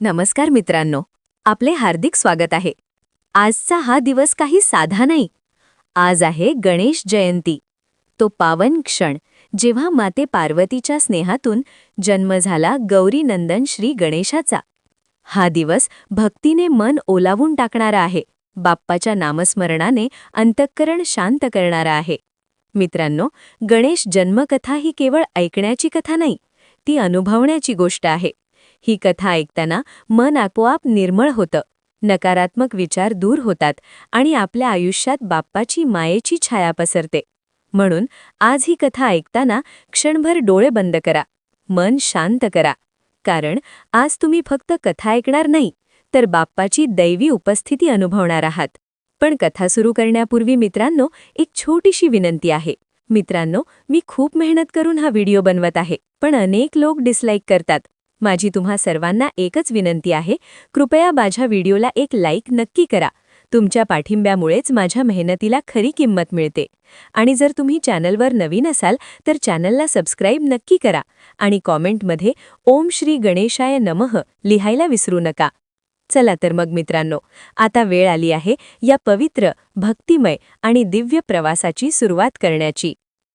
नमस्कार मित्रांनो, आपले हार्दिक स्वागत आहे. आजचा हा दिवस काही साधा नाही. आज आहे गणेश जयंती. तो पावन क्षण जेव्हा माते पार्वतीच्या स्नेहातून जन्म झाला गौरीनंदन श्री गणेशाचा. हा दिवस भक्तीने मन ओलावून टाकणारा आहे. बाप्पाच्या नामस्मरणाने अंतःकरण शांत करणारा आहे. मित्रांनो, गणेश जन्मकथा ही केवळ ऐकण्याची कथा नाही, ती अनुभवण्याची गोष्ट आहे. ही कथा ऐकताना मन आपोआप निर्मळ होतं, नकारात्मक विचार दूर होतात आणि आपल्या आयुष्यात बाप्पाची मायेची छाया पसरते. म्हणून आज ही कथा ऐकताना क्षणभर डोळे बंद करा, मन शांत करा. कारण आज तुम्ही फक्त कथा ऐकणार नाही, तर बाप्पाची दैवी उपस्थिती अनुभवणार आहात. पण कथा सुरू करण्यापूर्वी मित्रांनो, एक छोटीशी विनंती आहे. मित्रांनो, मी खूप मेहनत करून हा व्हिडिओ बनवत आहे, पण अनेक लोक डिसलाईक करतात. माझी तुम्हा सर्वांना एकच विनंती आहे, कृपया माझ्या व्हिडिओला एक लाईक नक्की करा. तुमच्या पाठिंब्यामुळेच माझ्या मेहनतीला खरी किंमत मिळते. आणि जर तुम्ही चॅनलवर नवीन असाल तर चॅनलला सबस्क्राईब नक्की करा आणि कॉमेंटमध्ये ओम श्री गणेशाय नमः लिहायला विसरू नका. चला तर मग मित्रांनो, आता वेळ आली आहे या पवित्र, भक्तिमय आणि दिव्य प्रवासाची सुरुवात करण्याची.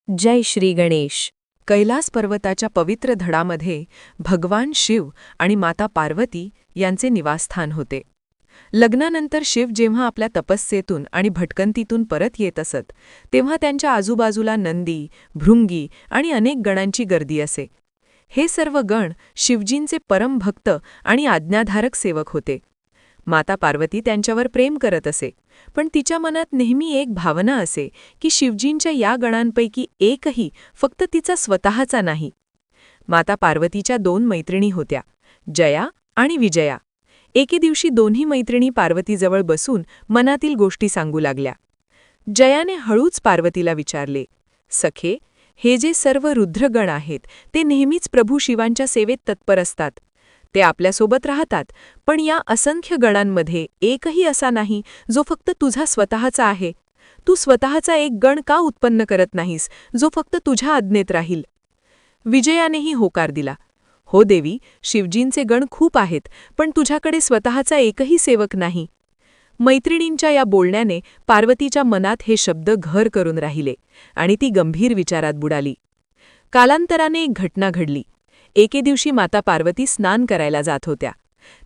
जय श्री गणेश. कैलास पर्वताच्या पवित्र धडामध्ये भगवान शिव आणि माता पार्वती यांचे निवासस्थान होते. लग्नानंतर शिव जेव्हा आपल्या तपस्येतून आणि भटकंतीतून परत येत असत, तेव्हा त्यांच्या आजूबाजूला नंदी, भृंगी आणि अनेक गणांची गर्दी असे. हे सर्व गण शिवजींचे परम भक्त आणि आज्ञाधारक सेवक होते. माता पार्वती त्यांच्यावर प्रेम करत असे, पण तिच्या मनात नेहमी एक भावना असे की शिवजींच्या या गणांपैकी एकही फक्त तिचा स्वतःचा नाही. माता पार्वतीच्या 2 मैत्रिणी होत्या, जया आणि विजया. एके दिवशी दोन्ही मैत्रिणी पार्वतीजवळ बसून मनातील गोष्टी सांगू लागल्या. जयाने हळूच पार्वतीला विचारले, सखे, हे जे सर्व रुद्रगण आहेत ते नेहमीच प्रभू शिवांच्या सेवेत तत्पर असतात. ते आपल्यासोबत राहतात, पण या असंख्य गणांमध्ये एकही असा नाही जो फक्त तुझा स्वतःचा आहे. तू स्वतःचा एक गण का उत्पन्न करत नाहीस, जो फक्त तुझ्या आज्ञेत राहील? विजयानेही होकार दिला. हो देवी, शिवजींचे गण खूप आहेत, पण तुझ्याकडे स्वतःचा एकही सेवक नाही. मैत्रिणींच्या या बोलण्याने पार्वतीच्या मनात हे शब्द घर करून राहिले आणि ती गंभीर विचारात बुडाली. कालांतराने एक घटना घडली. एके दिवशी माता पार्वती स्नान करायला जात होत्या.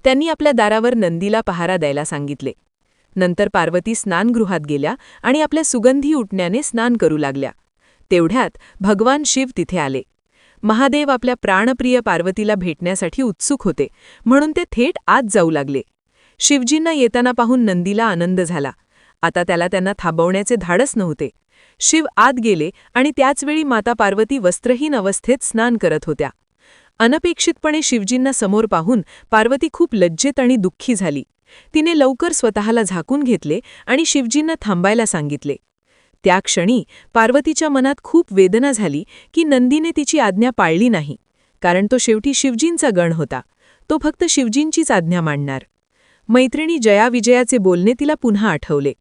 त्यांनी आपल्या दारावर नंदीला पहारा द्यायला सांगितले. नंतर पार्वती स्नानगृहात गेल्या आणि आपल्या सुगंधी उटण्याने स्नान करू लागल्या. तेवढ्यात भगवान शिव तिथे आले. महादेव आपल्या प्राणप्रिय पार्वतीला भेटण्यासाठी उत्सुक होते, म्हणून ते थेट आत जाऊ लागले. शिवजींना येताना पाहून नंदीला आनंद झाला. आता त्यांना थांबवण्याचे धाडस नव्हते. शिव आत गेले आणि त्याचवेळी माता पार्वती वस्त्रहीन अवस्थेत स्नान करत होत्या. अनपेक्षितपणे शिवजींना समोर पाहून पार्वती खूप लज्जित आणि दुःखी झाली. तिने लवकर स्वतःला झाकून घेतले आणि शिवजींना थांबायला सांगितले. त्या क्षणी पार्वतीच्या मनात खूप वेदना झाली की नंदीने तिची आज्ञा पाळली नाही, कारण तो शेवटी शिवजींचा गण होता. तो फक्त शिवजींचीच आज्ञा मानणार. मैत्रिणी जया विजयाचे बोलणे तिला पुन्हा आठवले.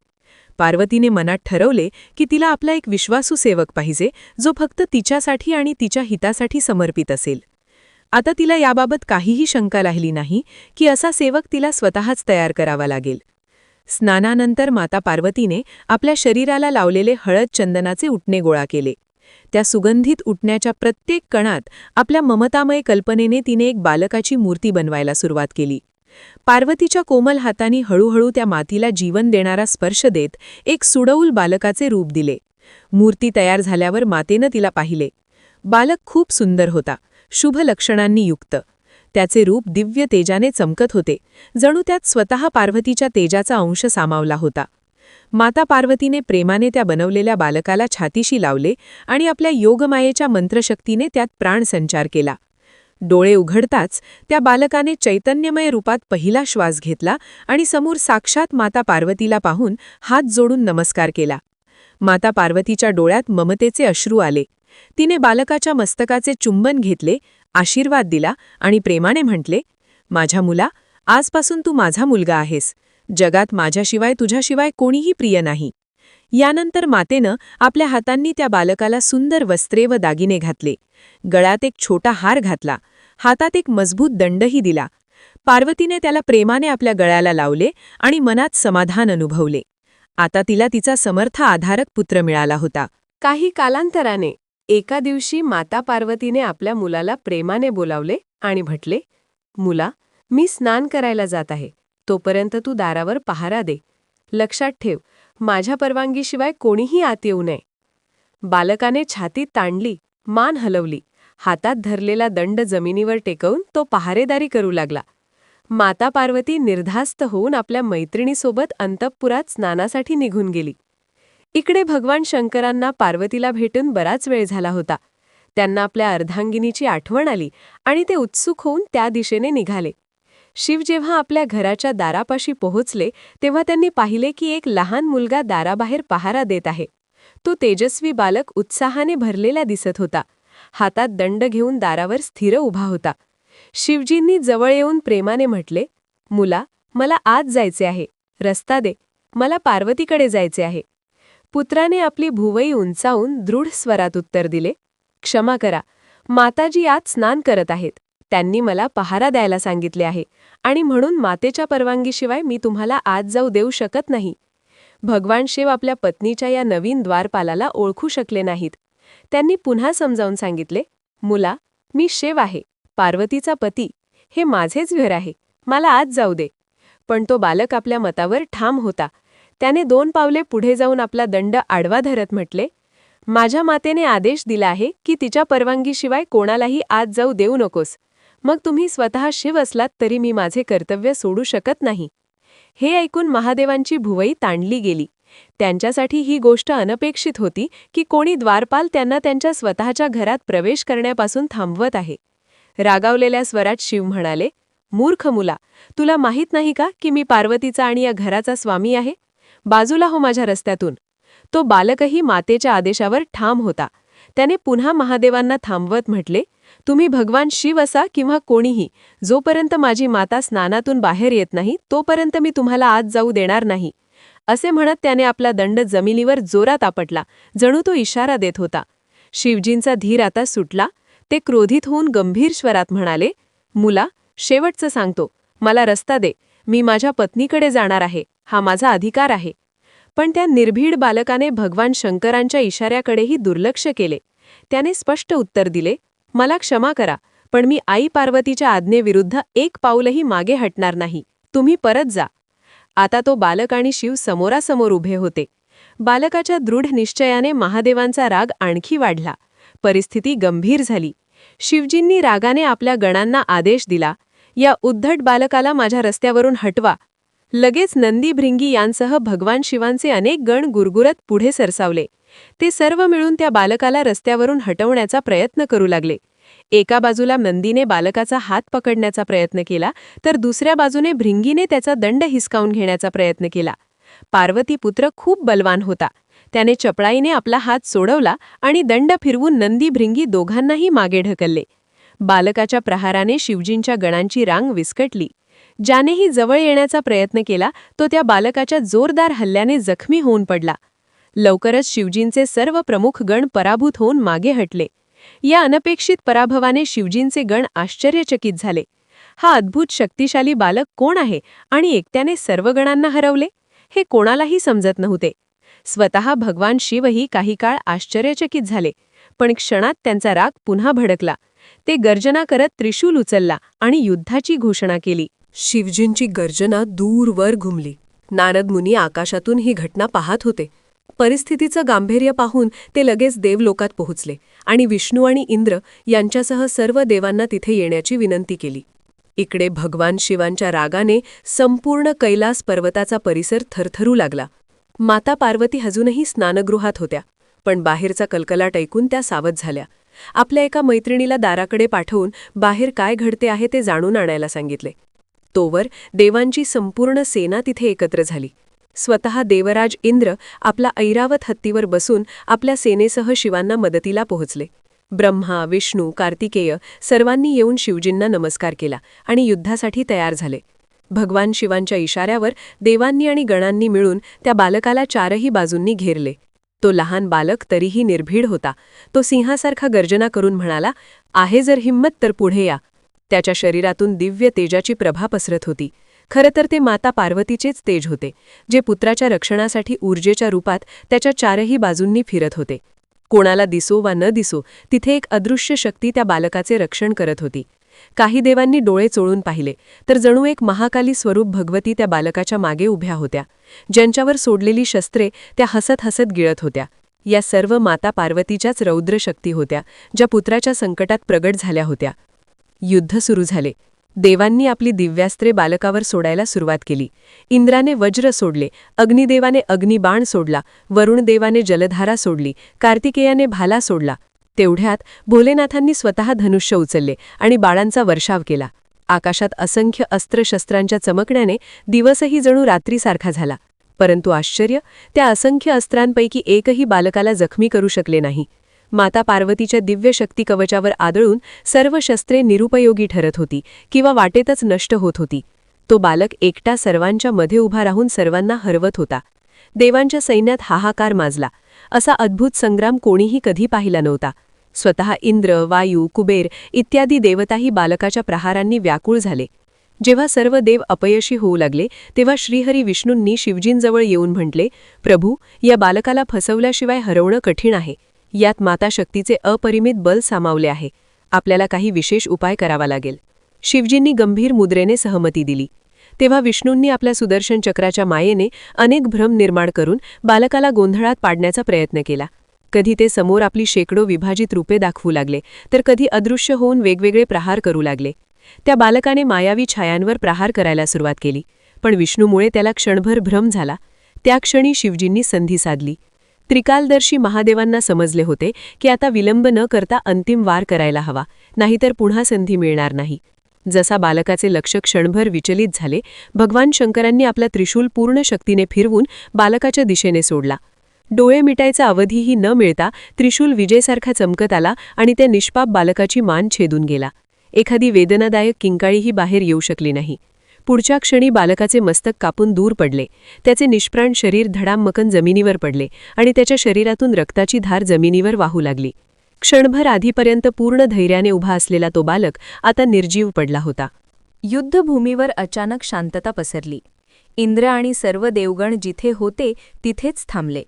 पार्वतीने मनात ठरवले की तिला आपला एक विश्वासू सेवक पाहिजे, जो फक्त तिच्यासाठी आणि तिच्या हितासाठी समर्पित असेल. आता तिला याबाबत काहीही शंका राहिली नाही की असा सेवक तिला स्वतःच तयार करावा लागेल. स्नानानंतर माता पार्वतीने आपल्या शरीराला लावलेले हळद चंदनाचे उटणे गोळा केले. त्या सुगंधित उटण्याच्या प्रत्येक कणात आपल्या ममतामय कल्पनेने तिने एक बालकाची मूर्ती बनवायला सुरुवात केली. पार्वतीच्या कोमल हातांनी हळूहळू त्या मातीला जीवन देणारा स्पर्श देत एक सुडौल बालकाचे रूप दिले. मूर्ती तयार झाल्यावर मातेनं तिला पाहिले. बालक खूप सुंदर होता, शुभ लक्षणांनी युक्त. त्याचे रूप दिव्य तेजाने चमकत होते, जणू त्यात स्वतः पार्वतीच्या तेजाचा अंश सामावला होता. माता पार्वतीने प्रेमाने त्या बनवलेल्या बालकाला छातीशी लावले आणि आपल्या योगमायेच्या मंत्रशक्तीने त्यात प्राणसंचार केला. डोळे उघडताच त्या बालकाने चैतन्यमय रूपात पहिला श्वास घेतला आणि समोर साक्षात माता पार्वतीला पाहून हात जोडून नमस्कार केला. माता पार्वतीच्या डोळ्यात ममतेचे अश्रू आले. तिने बालकाच्या मस्तकाचे चुंबन घेतले, आशीर्वाद दिला आणि प्रेमाने म्हटले, माझ्या मुला, आजपासून तू माझा मुलगा आहेस. जगात माझ्याशिवाय तुझ्याशिवाय कोणीही प्रिय नाही. यानंतर मातेनं आपल्या हातांनी त्या बालकाला सुंदर वस्त्रे व दागिने घातले. गळ्यात एक छोटा हार घातला, हातात एक मजबूत दंडही दिला पार्वतीने त्याला प्रेमाने आपल्या गळ्याला लावले आणि मनात समाधान अनुभवले. आता तिला तिचा समर्थ आधारक पुत्र मिळाला होता. काही कालांतराने एका दिवशी माता पार्वतीने आपल्या मुलाला प्रेमाने बोलावले आणि म्हटले, मुला, मी स्नान करायला जात आहे, तोपर्यंत तू दारावर पहारा दे. लक्षात ठेव, माझ्या परवानगीशिवाय कोणीही आत येऊ नये. बालकाने छाती ताणली, मान हलवली, हातात धरलेला दंड जमिनीवर टेकवून तो पहारेदारी करू लागला. माता पार्वती निर्धास्त होऊन आपल्या मैत्रिणीसोबत अंतःपुरात स्नानासाठी निघून गेली. इकडे भगवान शंकरांना पार्वतीला भेटून बराच वेळ झाला होता. त्यांना आपल्या अर्धांगिनीची आठवण आली आणि ते उत्सुक होऊन त्या दिशेने निघाले. शिव जेव्हा आपल्या घराच्या दारापाशी पोहोचले तेव्हा त्यांनी पाहिले की एक लहान मुलगा दाराबाहेर पहारा देत आहे. तो तेजस्वी बालक उत्साहाने भरलेला दिसत होता. हातात दंड घेऊन दारावर स्थिर उभा होता. शिवजींनी जवळ येऊन प्रेमाने म्हटले, मुला, मला आत जायचे आहे, रस्ता दे, मला पार्वतीकडे जायचे आहे. पुत्राने आपली भुवई उंचावून दृढ स्वरात उत्तर दिले, क्षमा करा, माताजी आत स्नान करत आहेत. त्यांनी मला पहारा द्यायला सांगितले आहे आणि म्हणून मातेच्या परवानगीशिवाय मी तुम्हाला आत जाऊ देऊ शकत नाही. भगवान शिव आपल्या पत्नीच्या या नवीन द्वारपालाला ओळखू शकले नाहीत. त्यांनी पुन्हा समजावून सांगितले, मुला, मी शिव आहे, पार्वतीचा पती. हे माझेच घर आहे, मला आत जाऊ दे. पण तो बालक आपल्या मतावर ठाम होता. त्याने 2 पावले पुढे जाऊन आपला दंड आडवा धरत म्हटले, माझ्या मातेने आदेश दिला आहे की तिच्या परवानगीशिवाय कोणालाही आत जाऊ देऊ नकोस. मग तुम्ही स्वतः शिव असलात तरी मी माझे कर्तव्य सोडू शकत नाही. हे ऐकून महादेवांची भुवई ताणली गेली. त्यांच्यासाठी ही गोष्ट अनपेक्षित होती की कोणी द्वारपाल त्यांना त्यांच्या स्वतःच्या घरात प्रवेश करण्यापासून थांबवत आहे. रागावलेल्या स्वरात शिव म्हणाले, मूर्ख मुला, तुला माहीत नाही का की मी पार्वतीचा आणि या घराचा स्वामी आहे? बाजूला हो माझ्या रस्त्यातून. तो बालकही मातेच्या आदेशावर ठाम होता. त्याने पुन्हा महादेवांना थांबवत म्हटले, तुम्ही भगवान शिव असा किंवा कोणीही, जोपर्यंत माझी माता स्नानातून बाहेर येत नाही तोपर्यंत मी तुम्हाला आत जाऊ देणार नाही. असे म्हणत त्याने आपला दंड जमिनीवर जोरात आपटला, जणू तो इशारा देत होता. शिवजींचा धीर आता सुटला. ते क्रोधित होऊन गंभीर स्वरात म्हणाले, मुला, शेवटचं सांगतो, मला रस्ता दे, मी माझ्या पत्नीकडे जाणार आहे, हा माझा अधिकार आहे. पण त्या निर्भीड बालकाने भगवान शंकरांच्या इशाऱ्याकडेही दुर्लक्ष केले. त्याने स्पष्ट उत्तर दिले, मला क्षमा करा, पण मी आई पार्वतीच्या आज्ञेविरुद्ध एक पाऊलही मागे हटणार नाही. तुम्ही परत जा. आता तो बालक आणि शिव समोरासमोर उभे होते. बालकाच्या दृढ निश्चयाने महादेवांचा राग आणखी वाढला. परिस्थिती गंभीर झाली. शिवजींनी रागाने आपल्या गणांना आदेश दिला, या उद्धट बालकाला माझ्या रस्त्यावरून हटवा. लगेच नंदी भृंगी यांसह भगवान शिवांचे अनेक गण गुरगुरत पुढे सरसावले. ते सर्व मिळून त्या बालकाला रस्त्यावरून हटवण्याचा प्रयत्न करू लागले. एका बाजूला नंदीने बालकाचा हात पकडण्याचा प्रयत्न केला, तर दुसऱ्या बाजूने भृंगीने त्याचा दंड हिसकावून घेण्याचा प्रयत्न केला. पार्वतीपुत्र खूप बलवान होता. त्याने चपळाईने आपला हात सोडवला आणि दंड फिरवून नंदी भृंगी दोघांनाही मागे ढकलले. बालकाच्या प्रहाराने शिवजींच्या गणांची रांग विस्कटली. ज्यानेही जवळ येण्याचा प्रयत्न केला तो त्या बालकाच्या जोरदार हल्ल्याने जखमी होऊन पडला. लवकरच शिवजींचे सर्व प्रमुख गण पराभूत होऊन मागे हटले. या अनपेक्षित पराभवाने शिवजींचे गण आश्चर्यचकित झाले. हा अद्भुत शक्तिशाली बालक कोण आहे आणि एकट्याने सर्व गणांना हरवले? हे कोणालाही समजत नव्हते. स्वतः भगवान शिवही काही काळ आश्चर्यचकित झाले, पण क्षणात त्यांचा राग पुन्हा भडकला. ते गर्जना करत त्रिशूल उचलला आणि युद्धाची घोषणा केली. शिवजींची गर्जना दूरवर घुमली. नारद मुनी आकाशातून ही घटना पाहत होते. परिस्थितीचं गांभीर्य पाहून ते लगेच देवलोकात पोहोचले आणि विष्णू आणि इंद्र यांच्यासह सर्व देवांना तिथे येण्याची विनंती केली. इकडे भगवान शिवांच्या रागाने संपूर्ण कैलास पर्वताचा परिसर थरथरू लागला. माता पार्वती अजूनही स्नानगृहात होत्या, पण बाहेरचा कलकलाट ऐकून त्या सावध झाल्या. आपल्या एका मैत्रिणीला दाराकडे पाठवून बाहेर काय घडते आहे ते जाणून आणायला सांगितले. तोवर देवांची संपूर्ण सेना तिथे एकत्र झाली. स्वतः देवराज इंद्र आपला ऐरावत हत्तीवर बसून आपल्या सेनेसह शिवांना मदतीला पोहोचले. ब्रह्मा, विष्णू, कार्तिकेय सर्वांनी येऊन शिवजींना नमस्कार केला आणि युद्धासाठी तयार झाले. भगवान शिवांच्या इशाऱ्यावर देवांनी आणि गणांनी मिळून त्या बालकाला चारही बाजूंनी घेरले. तो लहान बालक तरीही निर्भीड होता. तो सिंहासारखा गर्जना करून म्हणाला, आहे जर हिंमत तर पुढे या. त्याच्या शरीरातून दिव्य तेजाची प्रभा पसरत होती. खरं तर ते माता पार्वतीचेच तेज होते, जे पुत्राच्या रक्षणासाठी ऊर्जेच्या रूपात त्याच्या चारही बाजूंनी फिरत होते. कोणाला दिसो वा न दिसो, तिथे एक अदृश्य शक्ती त्या बालकाचे रक्षण करत होती. काही देवांनी डोळे चोळून पाहिले, तर जणू एक महाकाली स्वरूप भगवती त्या बालकाच्या मागे उभ्या होत्या. ज्यांच्यावर सोडलेली शस्त्रे त्या हसत हसत गिळत होत्या. या सर्व माता पार्वतीच्याच रौद्र शक्ती होत्या, ज्या पुत्राच्या संकटात प्रगट झाल्या होत्या. युद्ध सुरू झाले. देवांनी आपली दिव्यास्त्रे बालकावर सोडायला सुरुवात केली. इंद्राने वज्र सोडले, अग्निदेवाने अग्निबाण सोडला, वरुणदेवाने जलधारा सोडली, कार्तिकेयाने भाला सोडला. तेवढ्यात भोलेनाथांनी स्वतः धनुष्य उचलले आणि बाळांचा वर्षाव केला. आकाशात असंख्य अस्त्रशस्त्रांच्या चमकण्याने दिवसही जणू रात्रीसारखा झाला. परंतु आश्चर्य, त्या असंख्य अस्त्रांपैकी एकही बालकाला जखमी करू शकले नाही. माता पार्वतीच्या दिव्य शक्ती कवचावर आदळून सर्व शस्त्रे निरुपयोगी ठरत होती किंवा वाटेतच नष्ट होत होती. तो बालक एकटा सर्वांच्या मध्ये उभा राहून सर्वांना हरवत होता. देवांच्या सैन्यात हाहाकार माजला. असा अद्भुत संग्राम कोणीही कधी पाहिला नव्हता. स्वतः इंद्र, वायू, कुबेर इत्यादी देवताही बालकाच्या प्रहारांनी व्याकुळ झाले. जेव्हा सर्व देव अपयशी होऊ लागले, तेव्हा श्रीहरी विष्णूंनी शिवजींजवळ येऊन म्हटले, प्रभू, या बालकाला फसवल्याशिवाय हरवणं कठीण आहे. यात माता शक्तीचे अपरिमित बल सामावले आहे. आपल्याला काही विशेष उपाय करावा लागेल. शिवजींनी गंभीर मुद्रेने सहमती दिली. तेव्हा विष्णूंनी आपल्या सुदर्शन चक्राच्या मायेने अनेक भ्रम निर्माण करून बालकाला गोंधळात पाडण्याचा प्रयत्न केला. कधी ते समोर आपली शेकडो विभाजित रूपे दाखवू लागले, तर कधी अदृश्य होऊन वेगवेगळे प्रहार करू लागले. त्या बालकाने मायावी छायांवर प्रहार करायला सुरुवात केली, पण विष्णूमुळे त्याला क्षणभर भ्रम झाला. त्या क्षणी शिवजींनी संधी साधली. त्रिकालदर्शी महादेवांना समजले होते की आता विलंब न करता अंतिम वार करायला हवा, नाहीतर पुन्हा संधी मिळणार नाही. जसा बालकाचे लक्ष क्षणभर विचलित झाले, भगवान शंकरांनी आपला त्रिशूल पूर्ण शक्तीने फिरवून बालकाच्या दिशेने सोडला. डोळे मिटायचा अवधीही न मिळता त्रिशूल विजेसारखा चमकत आला आणि त्या निष्पाप बालकाची मान छेदून गेला. एखादी वेदनादायक किंकाळीही बाहेर येऊ शकली नाही. पुढच्या क्षणी बालकाचे मस्तक कापून दूर पडले. त्याचे निष्प्राण शरीर धडामकन जमिनीवर पडले आणि त्याच्या शरीरातून रक्ताची धार जमिनीवर वाहू लागली. क्षणभर आधीपर्यंत पूर्ण धैर्याने उभा असलेला तो बालक आता निर्जीव पडला होता. युद्धभूमीवर अचानक शांतता पसरली. इंद्र आणि सर्व देवगण जिथे होते तिथेच थांबले.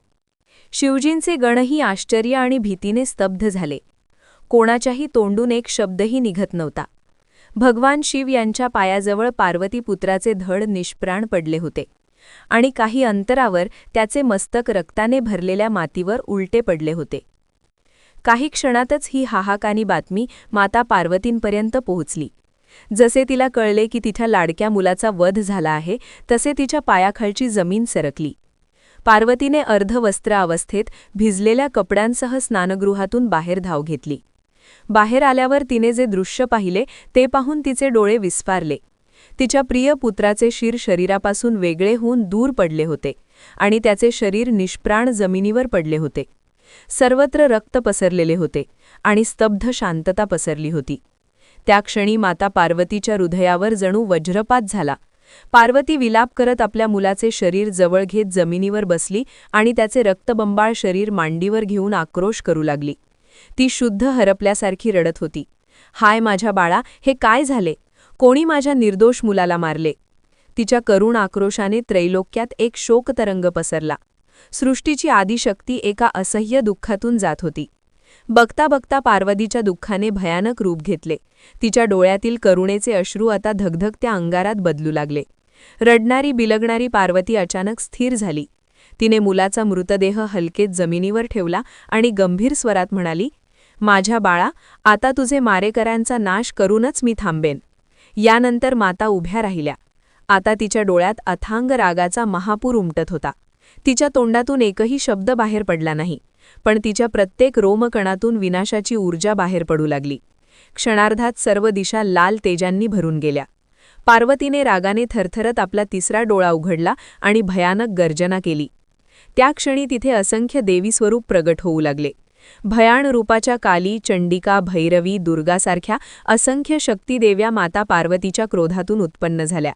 शिवजींचे गणही आश्चर्य आणि भीतीने स्तब्ध झाले. कोणाच्याही तोंडून एक शब्दही निघत नव्हता. भगवान शिव यांच्या पायाजवळ पार्वतीपुत्राचे धड निष्प्राण पडले होते आणि काही अंतरावर त्याचे मस्तक रक्ताने भरलेल्या मातीवर उलटे पडले होते. काही क्षणातच ही हाहाकानी बातमी माता पार्वतींपर्यंत पोहोचली. जसे तिला कळले की तिच्या लाडक्या मुलाचा वध झाला आहे, तसे तिच्या पायाखालची जमीन सरकली. पार्वतीने अर्धवस्त्र अवस्थेत भिजलेल्या कपड्यांसह स्नानगृहातून बाहेर धाव घेतली. बाहेर आल्यावर तिने जे दृश्य पाहिले ते पाहून तिचे डोळे विस्फारले. तिच्या प्रिय पुत्राचे शिर शरीरापासून वेगळे होऊन दूर पडले होते आणि त्याचे शरीर निष्प्राण जमिनीवर पडले होते. सर्वत्र रक्त पसरलेले होते आणि स्तब्ध शांतता पसरली होती. त्या क्षणी माता पार्वतीच्या हृदयावर जणू वज्रपात झाला. पार्वती विलाप करत आपल्या मुलाचे शरीर जवळ घेत जमिनीवर बसली आणि त्याचे रक्तबंबाळ शरीर मांडीवर घेऊन आक्रोश करू लागली. ती शुद्ध हरपल्यासारखी रडत होती. हाय माझ्या बाळा, हे काय झाले? कोणी माझ्या निर्दोष मुलाला मारले? तिच्या करुण आक्रोशाने त्रैलोक्यात एक शोकतरंग पसरला. सृष्टीची आदिशक्ती एका असह्य दुःखातून जात होती. बघता बघता पार्वतीच्या दुःखाने भयानक रूप घेतले. तिच्या डोळ्यातील करुणेचे अश्रू आता धगधगत्या अंगारात बदलू लागले. रडणारी बिलगणारी पार्वती अचानक स्थिर झाली. तिने मुलाचा मृतदेह हलकेत जमिनीवर ठेवला आणि गंभीर स्वरात म्हणाली, माझ्या बाळा, आता तुझे मारेकऱ्यांचा नाश करूनच मी थांबेन. यानंतर माता उभ्या राहिल्या. आता तिच्या डोळ्यात अथांग रागाचा महापूर उमटत होता. तिच्या तोंडातून एकही शब्द बाहेर पडला नाही, पण तिच्या प्रत्येक रोमकणातून विनाशाची ऊर्जा बाहेर पडू लागली. क्षणार्धात सर्व दिशा लाल तेजांनी भरून गेल्या. पार्वतीने रागाने थरथरत आपला तिसरा डोळा उघडला आणि भयानक गर्जना केली. त्या क्षणी तिथे असंख्य देवी स्वरूप प्रगट होऊ लागले. भयान रूपाच्या काली, चंडिका, भैरवी, दुर्गासारख्या असंख्य शक्तिदेव्या माता पार्वतीच्या क्रोधातून उत्पन्न झाल्या.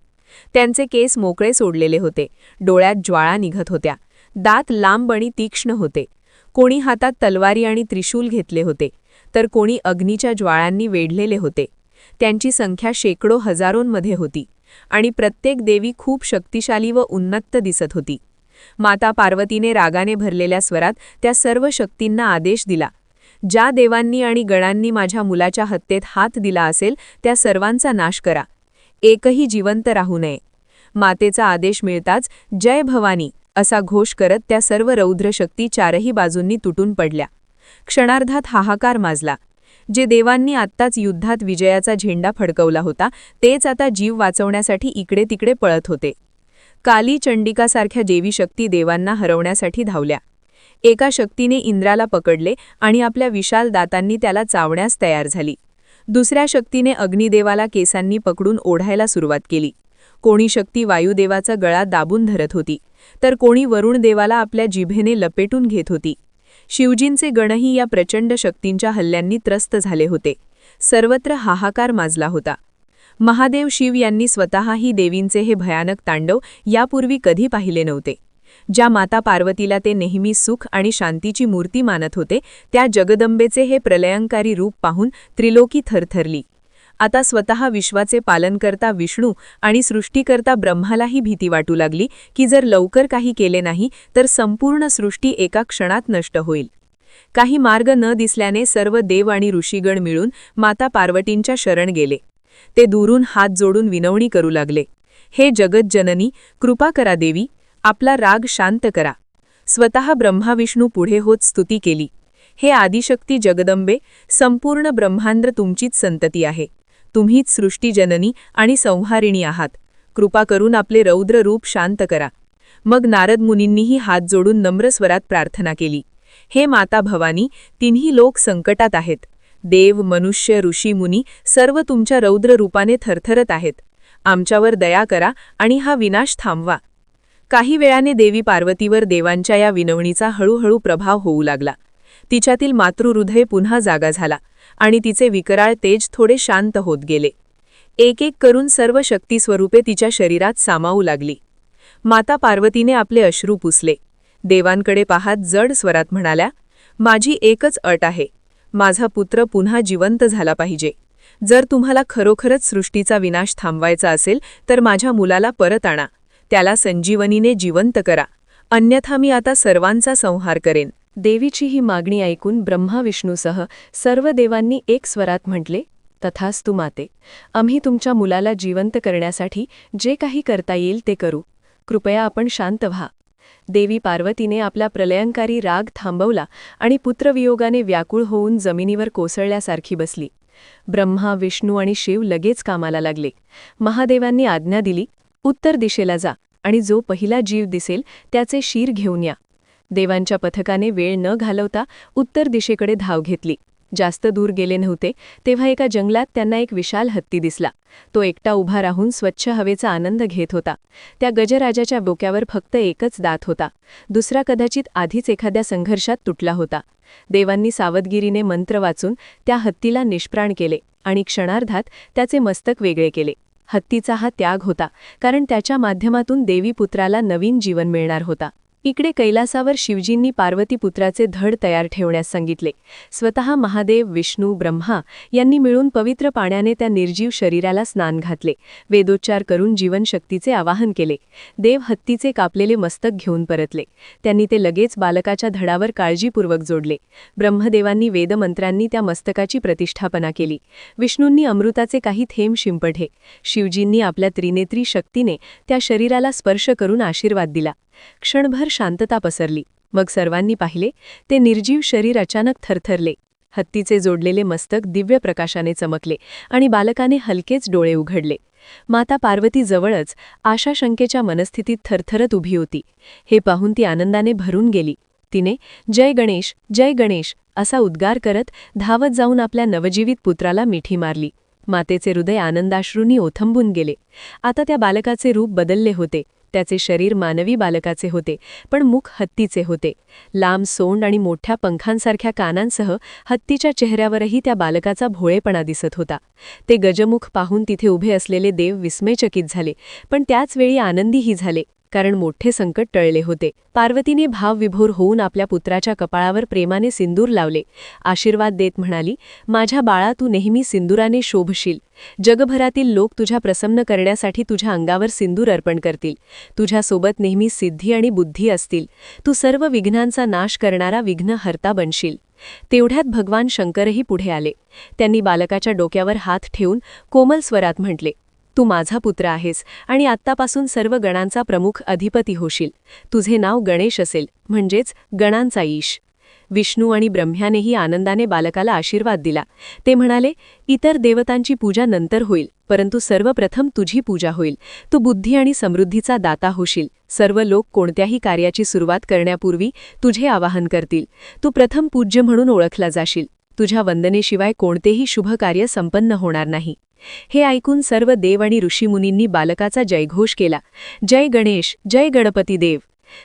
त्यांचे केस मोकळे सोडलेले होते, डोळ्यात ज्वाळा निघत होत्या, दात लांब आणि तीक्ष्ण होते. कोणी हातात तलवारी आणि त्रिशूल घेतले होते, तर कोणी अग्नीच्या ज्वाळांनी वेढलेले होते. त्यांची संख्या शेकडो हजारोंमध्ये होती आणि प्रत्येक देवी खूप शक्तिशाली व उन्नत दिसत होती. माता पार्वतीने रागाने भरलेल्या स्वरात त्या सर्व शक्तींना आदेश दिला, ज्या देवांनी आणि गणांनी माझ्या मुलाच्या हत्येत हात दिला असेल त्या सर्वांचा नाश करा. एकही जिवंत राहू नये. मातेचा आदेश मिळताच जय भवानी असा घोष करत त्या सर्व रौद्र शक्ती चारही बाजूंनी तुटून पडल्या. क्षणार्धात हाहाकार माजला. जे देवांनी आत्ताच युद्धात विजयाचा झेंडा फडकवला होता तेच आता जीव वाचवण्यासाठी इकडे तिकडे पळत होते. काली चंडिकासारख्या देवी शक्ती देवांना हरवण्यासाठी धावल्या. एका शक्तीने इंद्राला पकडले आणि आपल्या विशाल दातांनी त्याला चावण्यास तयार झाली. दुसऱ्या शक्तीने अग्निदेवाला केसांनी पकडून ओढायला सुरुवात केली. कोणी शक्ती वायुदेवाचा गळा दाबून धरत होती, तर कोणी वरुणदेवाला आपल्या जिभेने लपेटून घेत होती. शिवजींचे गणही या प्रचंड शक्तींच्या हल्ल्यांनी त्रस्त झाले होते. सर्वत्र हाहाकार माजला होता. महादेव शिव यांनी स्वतःही देवींचे हे भयानक तांडव यापूर्वी कधी पाहिले नव्हते. ज्या माता पार्वतीला ते नेहमी सुख आणि शांतीची मूर्ती मानत होते, त्या जगदंबेचे हे प्रलयंकारी रूप पाहून त्रिलोकी थरथरली. आता स्वतः विश्वाचे पालनकर्ता विष्णू आणि सृष्टीकर्ता ब्रह्मालाही भीती वाटू लागली की जर लवकर काही केले नाही तर संपूर्ण सृष्टी एका क्षणात नष्ट होईल. काही मार्ग न दिसल्याने सर्व देव आणि ऋषीगण मिळून माता पार्वतींच्या शरण गेले. ते दुरून हात जोडून विनवणी करू लागले, हे जगज्जननी, कृपा करा देवी, आपला राग शांत करा. स्वतः ब्रह्मा विष्णू पुढे होत स्तुती केली, हे आदिशक्ती जगदंबे, संपूर्ण ब्रह्मांड तुमचीच संतती आहे. तुम्हीच सृष्टीजननी आणि संहारिणी आहात. कृपा करून आपले रौद्र रूप शांत करा. मग नारद मुनींनीही हात जोडून नम्र स्वरात प्रार्थना केली, हे माता भवानी, तिन्ही लोक संकटात आहेत. देव, मनुष्य, ऋषी, मुनी सर्व तुमच्या रौद्र रूपाने थरथरत आहेत. आमच्यावर दया करा आणि हा विनाश थांबवा. काही वेळाने देवी पार्वतीवर देवांच्या या विनवणीचा हळूहळू प्रभाव होऊ लागला. तिच्यातील मातृहृदय पुन्हा जागा झाला आणि तिचे विकराळ तेज थोडे शांत होत गेले. एक एक करून सर्व शक्ती स्वरूपे तिच्या शरीरात सामावू लागली. माता पार्वतीने आपले अश्रू पुसले. देवांकडे पाहत जड स्वरात म्हणाल्या, माझी एकच अट आहे, माझा पुत्र पुन्हा जिवंत झाला पाहिजे. जर तुम्हाला खरोखरच सृष्टीचा विनाश थांबवायचा असेल तर माझ्या मुलाला परत आणा, त्याला संजीवनीने जिवंत करा, अन्यथा मी आता सर्वांचा संहार करेन. देवीची ही मागणी ऐकून ब्रह्मा विष्णूसह सर्व देवांनी एक स्वरात म्हटले, तथास्तु माते, आम्ही तुमच्या मुलाला जिवंत करण्यासाठी जे काही करता येईल ते करू. कृपया आपण शांत व्हा. देवी पार्वतीने आपला प्रलयंकारी राग थांबवला आणि पुत्रवियोगाने व्याकुळ होऊन जमिनीवर कोसळल्यासारखी बसली. ब्रह्मा, विष्णू आणि शिव लगेच कामाला लागले. महादेवांनी आज्ञा दिली, उत्तर दिशेला जा आणि जो पहिला जीव दिसेल त्याचे शीर घेऊन या. देवांच्या पथकाने वेळ न घालवता उत्तर दिशेकडे धाव घेतली. जास्त दूर गेले नव्हते तेव्हा एका जंगलात त्यांना एक विशाल हत्ती दिसला. तो एकटा उभा राहून स्वच्छ हवेचा आनंद घेत होता. त्या गजराजाच्या डोक्यावर फक्त एकच दात होता. दुसरा कदाचित आधीच एखाद्या संघर्षात तुटला होता. देवांनी सावधगिरीने मंत्र वाचून त्या हत्तीला निष्प्राण केले आणि क्षणार्धात त्याचे मस्तक वेगळे केले. हत्तीचा हा त्याग होता, कारण त्याच्या माध्यमातून देवी पुत्राला नवीन जीवन मिळणार होता. इकडे कैलासावर शिवजींनी पार्वतीपुत्राचे धड तयार ठेवण्यास सांगितले. स्वतः महादेव, विष्णू, ब्रह्मा यांनी मिळून पवित्र पाण्याने त्या निर्जीव शरीराला स्नान घातले. वेदोच्चार करून जीवनशक्तीचे आवाहन केले. देव हत्तीचे कापलेले मस्तक घेऊन परतले. त्यांनी ते लगेच बालकाच्या धडावर काळजीपूर्वक जोडले. ब्रह्मदेवांनी वेदमंत्रांनी त्या मस्तकाची प्रतिष्ठापना केली. विष्णूंनी अमृताचे काही थेंब शिंपडले. शिवजींनी आपल्या त्रिनेत्री शक्तीने त्या शरीराला स्पर्श करून आशीर्वाद दिला. क्षणभर शांतता पसरली. मग सर्वांनी पाहिले, ते निर्जीव शरीर अचानक थरथरले. हत्तीचे जोडलेले मस्तक दिव्य प्रकाशाने चमकले आणि बालकाने हलकेच डोळे उघडले. माता पार्वती जवळच आशाशंकेच्या मनस्थितीत थरथरत उभी होती. हे पाहून ती आनंदाने भरून गेली. तिने जय गणेश, जय गणेश असा उद्गार करत धावत जाऊन आपल्या नवजीवित पुत्राला मिठी मारली. मातेचे हृदय आनंदाश्रूंनी ओथंबून गेले. आता त्या बालकाचे रूप बदलले होते. त्याचे शरीर मानवी बालकाचे होते, पण मुख हत्तीचे होते. लांब सोंड आणि मोठ्या पंखांसारख्या कानांसह हत्तीच्या चेहऱ्यावरही त्या बालकाचा भोळेपणा दिसत होता. ते गजमुख पाहून तिथे उभे असलेले देव विस्मयचकित झाले, पण त्याच वेळी आनंदीही झाले, कारण मोठे संकट टळले होते. पार्वतीने भावविभोर होऊन आपल्या पुत्राच्या कपाळावर प्रेमाने सिंदूर लावले. आशीर्वाद देत म्हणाली, माझ्या बाळा, तू नेहमी सिंदुराने शोभशील. जगभरातील लोक तुझ्या प्रसन्न करण्यासाठी तुझ्या अंगावर सिंदूर अर्पण करतील. तुझ्यासोबत नेहमी सिद्धी आणि बुद्धी असतील. तू सर्व विघ्नांचा नाश करणारा विघ्नहर्ता बनशील. तेवढ्यात भगवान शंकरही पुढे आले. त्यांनी बालकाच्या डोक्यावर हात ठेवून कोमल स्वरात म्हटले, तू माझा पुत्र आहेस आणि आत्तापासून सर्व गणांचा प्रमुख अधिपती होशील. तुझे नाव गणेश असेल, म्हणजेच गणांचा ईश. विष्णू आणि ब्रह्म्यानेही आनंदाने बालकाला आशीर्वाद दिला. ते म्हणाले, इतर देवतांची पूजा नंतर होईल, परंतु सर्वप्रथम तुझी पूजा होईल. तू बुद्धी आणि समृद्धीचा दाता होशील. सर्व लोक कोणत्याही कार्याची सुरुवात करण्यापूर्वी तुझे आवाहन करतील. तू प्रथम पूज्य म्हणून ओळखला जाशील. तुझ्या वंदनेशिवाय कोणतेही शुभ कार्य संपन्न होणार नाही. हे ऐकून सर्व देव आणि ऋषीमुनींनी बालकाचा जयघोष केला. जय गणेश, जय गणपती देव.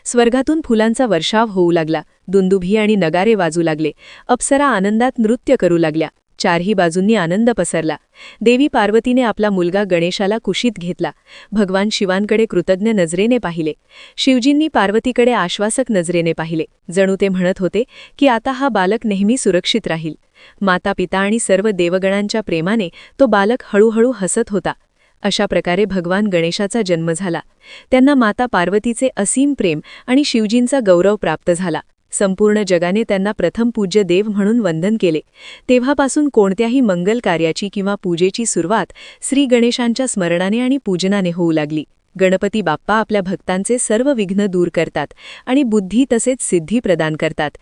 स्वर्गातून फुलांचा वर्षाव होऊ लागला. दुंदुभी आणि नगारे वाजू लागले. अप्सरा आनंदात नृत्य करू लागल्या. चारही बाजूंनी आनंद पसरला. देवी पार्वतीने आपला मुलगा गणेशाला कुशीत घेतला. भगवान शिवांकडे कृतज्ञ नजरेने पाहिले. शिवजींनी पार्वतीकडे आश्वासक नजरेने पाहिले. जणू ते म्हणत होते की आता हा बालक नेहमी सुरक्षित राहील. माता पिता आणि सर्व देवगणांच्या प्रेमाने तो बालक हळूहळू हसत होता. अशा प्रकारे भगवान गणेशाचा जन्म झाला. त्यांना माता पार्वतीचे असीम प्रेम आणि शिवजींचा गौरव प्राप्त झाला. संपूर्ण जगाने त्यांना प्रथम पूज्य देव म्हणून वंदन केले. तेव्हापासून कोणत्याही मंगल कार्याची किंवा पूजेची सुरुवात श्री गणेशांच्या स्मरणाने आणि पूजनाने होऊ लागली. गणपती बाप्पा आपल्या भक्तांचे सर्व विघ्न दूर करतात आणि बुद्धी तसेच सिद्धी प्रदान करतात.